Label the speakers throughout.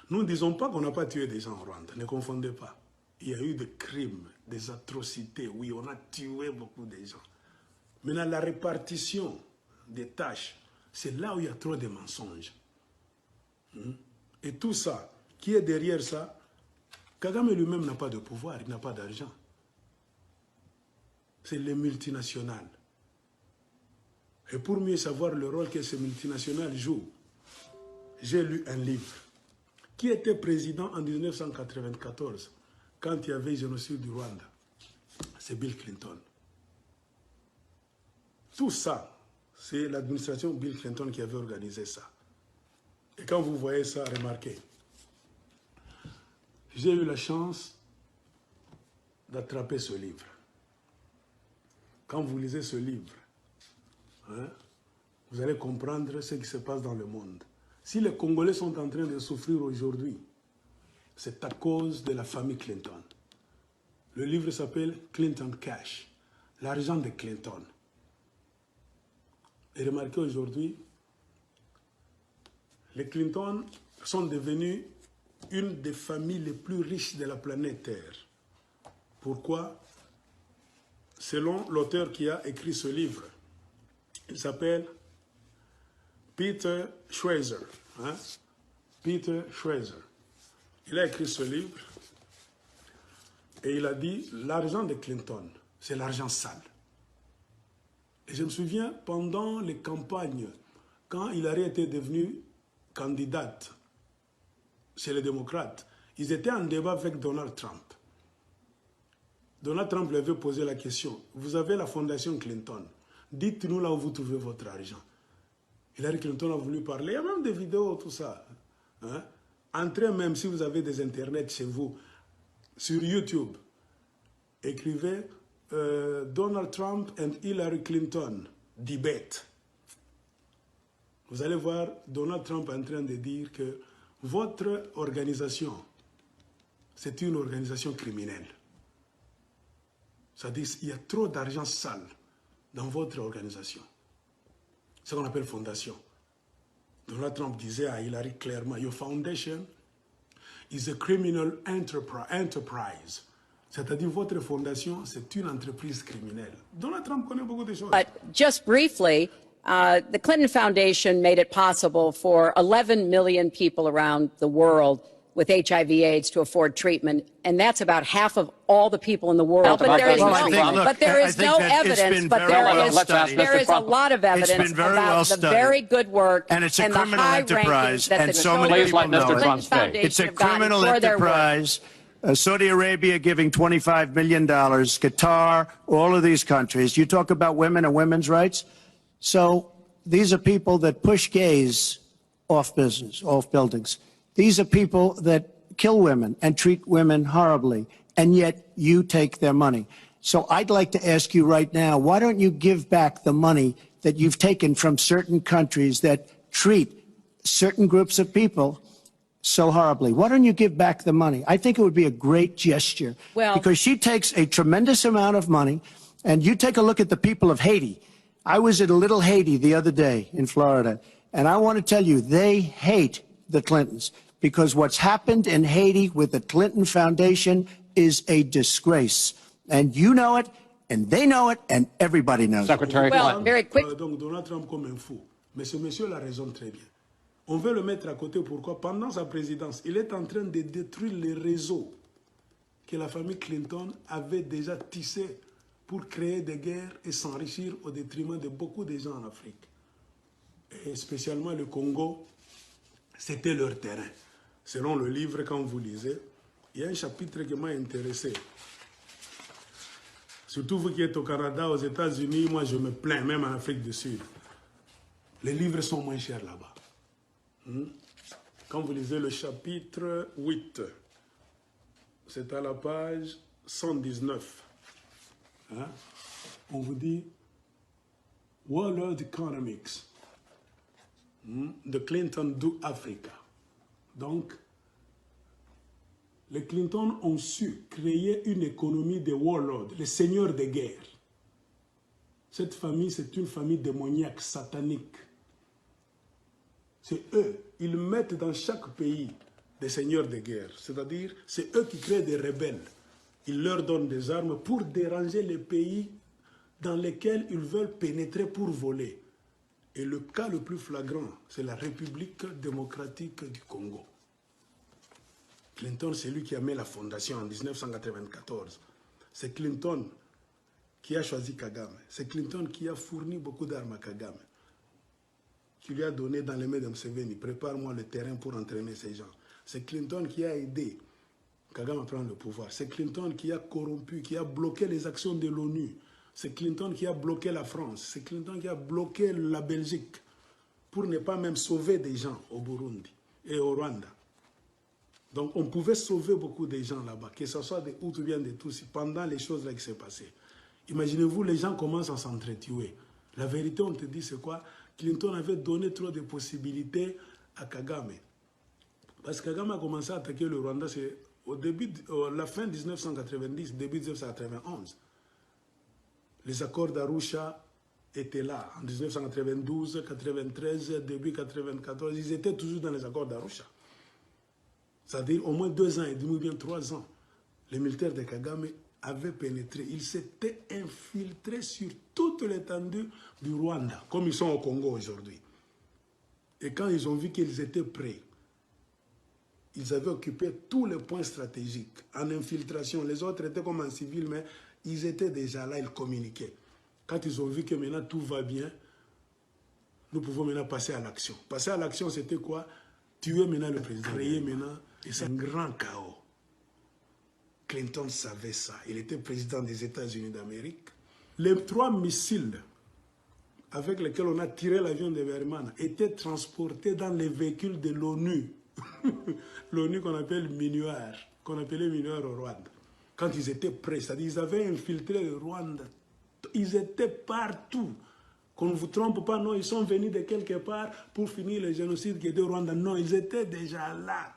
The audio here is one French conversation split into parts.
Speaker 1: Nous ne disons pas qu'on n'a pas tué des gens en Rwanda, ne confondez pas. Il y a eu des crimes, des atrocités, oui, on a tué beaucoup de gens. Maintenant, la répartition des tâches, c'est là où il y a trop de mensonges. Et tout ça, qui est derrière ça, Kagame lui-même n'a pas de pouvoir, il n'a pas d'argent. C'est les multinationales. Et pour mieux savoir le rôle que ces multinationales jouent, j'ai lu un livre. Qui était président en 1994, quand il y avait le génocide du Rwanda? C'est Bill Clinton. Tout ça, c'est l'administration Bill Clinton qui avait organisé ça. Et quand vous voyez ça, remarquez. J'ai eu la chance d'attraper ce livre. Quand vous lisez ce livre, hein, vous allez comprendre ce qui se passe dans le monde. Si les Congolais sont en train de souffrir aujourd'hui, c'est à cause de la famille Clinton. Le livre s'appelle Clinton Cash, l'argent de Clinton. Et remarquez aujourd'hui, les Clinton sont devenus une des familles les plus riches de la planète Terre. Pourquoi? Selon l'auteur qui a écrit ce livre, il s'appelle Peter Schweizer. Hein? Peter Schweizer. Il a écrit ce livre et il a dit l'argent de Clinton, c'est l'argent sale. Et je me souviens, pendant les campagnes, quand Hillary était devenue candidate chez les démocrates, ils étaient en débat avec Donald Trump. Donald Trump lui avait posé la question, vous avez la fondation Clinton, dites-nous là où vous trouvez votre argent. Hillary Clinton a voulu parler, il y a même des vidéos, tout ça. Hein? Entrez même si vous avez des internets chez vous, sur YouTube, écrivez Donald Trump and Hillary Clinton debate. Vous allez voir Donald Trump en train de dire que votre organisation, c'est une organisation criminelle. C'est-à-dire qu'il y a trop d'argent sale dans votre organisation. C'est ce qu'on appelle fondation. Donald Trump disait à Hillary clairement, your foundation is a criminal enterprise. C'est-à-dire votre fondation, c'est une entreprise criminelle. Donald Trump connaît beaucoup de choses.
Speaker 2: But just briefly, the Clinton Foundation made it possible for 11 million people around the world with HIV/AIDS to afford treatment, and that's about half of all the people in the world. But there is no evidence, but there is a lot of evidence about the very good work and the high rankings that the Clinton Foundation
Speaker 3: It's a criminal enterprise. Saudi Arabia giving $25 million, Qatar, all of these countries. You talk about women and women's rights. So these are people that push gays off buildings. These are people that kill women and treat women horribly, and yet you take their money. So I'd like to ask you right now, why don't you give back the money that you've taken from certain countries that treat certain groups of people so horribly? Why don't you give back the money? I think it would be a great gesture, because she takes a tremendous amount of money, and you take a look at the people of Haiti. I was at a little Haiti the other day in Florida, and I want to tell you, they hate the Clintons, because what's happened in Haiti with the Clinton Foundation is a disgrace. And you know it, and they know it, and everybody knows
Speaker 2: it. Well, very quick.
Speaker 1: Donc Donald Trump comme un fou. Mais ce monsieur a raison très bien. On veut le mettre à côté, pourquoi? Pendant sa présidence, il est en train de détruire les réseaux que la famille Clinton avait déjà tissés pour créer des guerres et s'enrichir au détriment de beaucoup de gens en Afrique. Et spécialement le Congo, c'était leur terrain. Selon le livre, quand vous lisez, il y a un chapitre qui m'a intéressé. Surtout vous qui êtes au Canada, aux États-Unis, moi je me plains, même en Afrique du Sud. Les livres sont moins chers là-bas. Quand vous lisez le chapitre 8, c'est à la page 119. Hein? On vous dit World Economics, the Clinton do Africa. Donc, les Clinton ont su créer une économie de warlords, les seigneurs de guerre. Cette famille, c'est une famille démoniaque, satanique. C'est eux, ils mettent dans chaque pays les seigneurs de guerre. C'est-à-dire, c'est eux qui créent des rebelles. Ils leur donnent des armes pour déranger les pays dans lesquels ils veulent pénétrer pour voler. Et le cas le plus flagrant, c'est la République démocratique du Congo. Clinton, c'est lui qui a mis la fondation en 1994. C'est Clinton qui a choisi Kagame. C'est Clinton qui a fourni beaucoup d'armes à Kagame, qui lui a donné dans les mains de Museveni, prépare-moi le terrain pour entraîner ces gens. C'est Clinton qui a aidé Kagame à prendre le pouvoir. C'est Clinton qui a corrompu, qui a bloqué les actions de l'ONU. C'est Clinton qui a bloqué la France. C'est Clinton qui a bloqué la Belgique pour ne pas même sauver des gens au Burundi et au Rwanda. Donc on pouvait sauver beaucoup de gens là-bas, que ce soit des Hutus ou bien des Tutsis, pendant les choses là qui s'est passées. Imaginez-vous, les gens commencent à s'entretuer. La vérité, on te dit, c'est quoi? Clinton avait donné trop de possibilités à Kagame. Parce que Kagame a commencé à attaquer le Rwanda, c'est au début, la fin 1990, début 1991. Les accords d'Arusha étaient là, en 1992, 93, début 94. Ils étaient toujours dans les accords d'Arusha. C'est-à-dire au moins 2 ans et demi ou bien 3 ans. Les militaires de Kagame avaient pénétré. Ils s'étaient infiltrés sur toute l'étendue du Rwanda, comme ils sont au Congo aujourd'hui. Et quand ils ont vu qu'ils étaient prêts, ils avaient occupé tous les points stratégiques en infiltration. Les autres étaient comme en civil, mais ils étaient déjà là, ils communiquaient. Quand ils ont vu que maintenant tout va bien, nous pouvons maintenant passer à l'action. Passer à l'action, c'était quoi? Tuer maintenant le président, créer maintenant, et c'est un grand chaos. Clinton savait ça. Il était président des États-Unis d'Amérique. Les 3 missiles avec lesquels on a tiré l'avion de Berman étaient transportés dans les véhicules de l'ONU. L'ONU qu'on appelle Minuar, qu'on appelait Minuar au Rwanda. Quand ils étaient prêts, c'est-à-dire ils avaient infiltré le Rwanda. Ils étaient partout. Qu'on ne vous trompe pas, non, ils sont venus de quelque part pour finir le génocide qui était au Rwanda. Non, ils étaient déjà là.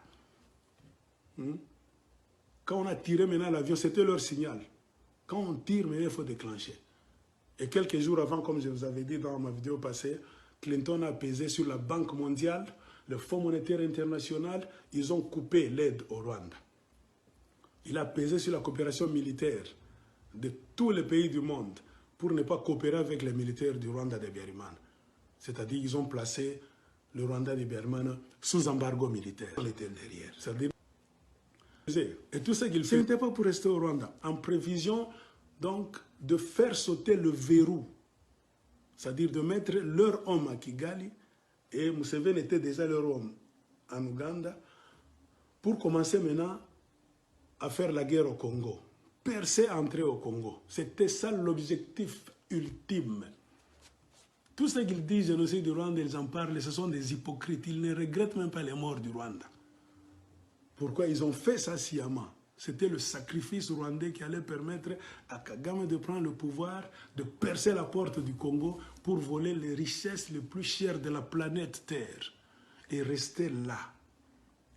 Speaker 1: Quand on a tiré maintenant l'avion, c'était leur signal. Quand on tire, maintenant, il faut déclencher. Et quelques jours avant, comme je vous avais dit dans ma vidéo passée, Clinton a pesé sur la Banque mondiale, le Fonds monétaire international, ils ont coupé l'aide au Rwanda. Il a pesé sur la coopération militaire de tous les pays du monde pour ne pas coopérer avec les militaires du Rwanda de Biarimana. C'est-à-dire qu'ils ont placé le Rwanda de Biarimana sous embargo militaire. On était derrière. C'est-à-dire, et tout ce qu'il fait, ce n'était pas pour rester au Rwanda, en prévision donc de faire sauter le verrou, c'est-à-dire de mettre leur homme à Kigali, et Museveni était déjà leur homme en Ouganda, pour commencer maintenant à faire la guerre au Congo, percer entrer au Congo. C'était ça l'objectif ultime. Tout ce qu'ils disent, génocide du Rwanda, ils en parlent, ce sont des hypocrites. Ils ne regrettent même pas les morts du Rwanda. Pourquoi ils ont fait ça sciemment? C'était le sacrifice rwandais qui allait permettre à Kagame de prendre le pouvoir, de percer la porte du Congo pour voler les richesses les plus chères de la planète Terre et rester là.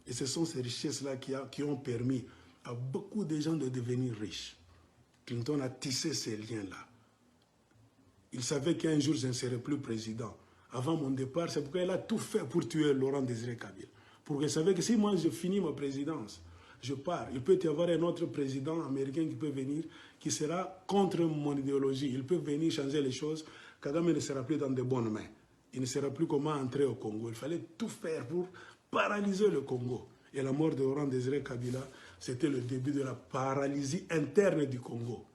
Speaker 1: Et ce sont ces richesses-là qui ont permis à beaucoup de gens de devenir riches. Clinton a tissé ces liens-là. Il savait qu'un jour je ne serais plus président. Avant mon départ, c'est pourquoi il a tout fait pour tuer Laurent Désiré Kabila. Pour qu'il savait que si moi je finis ma présidence, je pars. Il peut y avoir un autre président américain qui peut venir, qui sera contre mon idéologie. Il peut venir changer les choses. Kagame ne sera plus dans de bonnes mains. Il ne sera plus comment entrer au Congo. Il fallait tout faire pour paralyser le Congo. Et la mort de Laurent Désiré Kabila, c'était le début de la paralysie interne du Congo.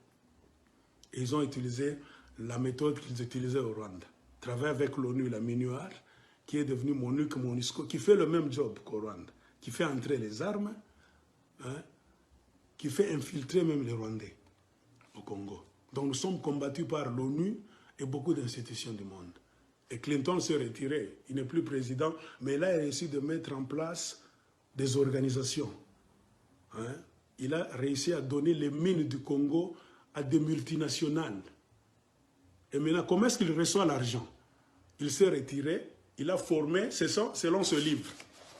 Speaker 1: Et ils ont utilisé la méthode qu'ils utilisaient au Rwanda. Travailler avec l'ONU, la MINUAR, qui est devenue MONUC, MONUSCO, qui fait le même job qu'au Rwanda, qui fait entrer les armes, qui fait infiltrer même les Rwandais au Congo. Donc nous sommes combattus par l'ONU et beaucoup d'institutions du monde. Et Clinton s'est retiré, il n'est plus président, mais il a réussi de mettre en place des organisations. Il a réussi à donner les mines du Congo à des multinationales. Et maintenant, comment est-ce qu'il reçoit l'argent? Il s'est retiré, il a formé, c'est ça, selon ce livre.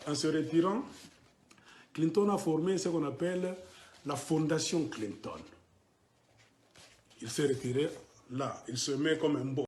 Speaker 1: En se retirant, Clinton a formé ce qu'on appelle la Fondation Clinton. Il s'est retiré là, il se met comme un bon.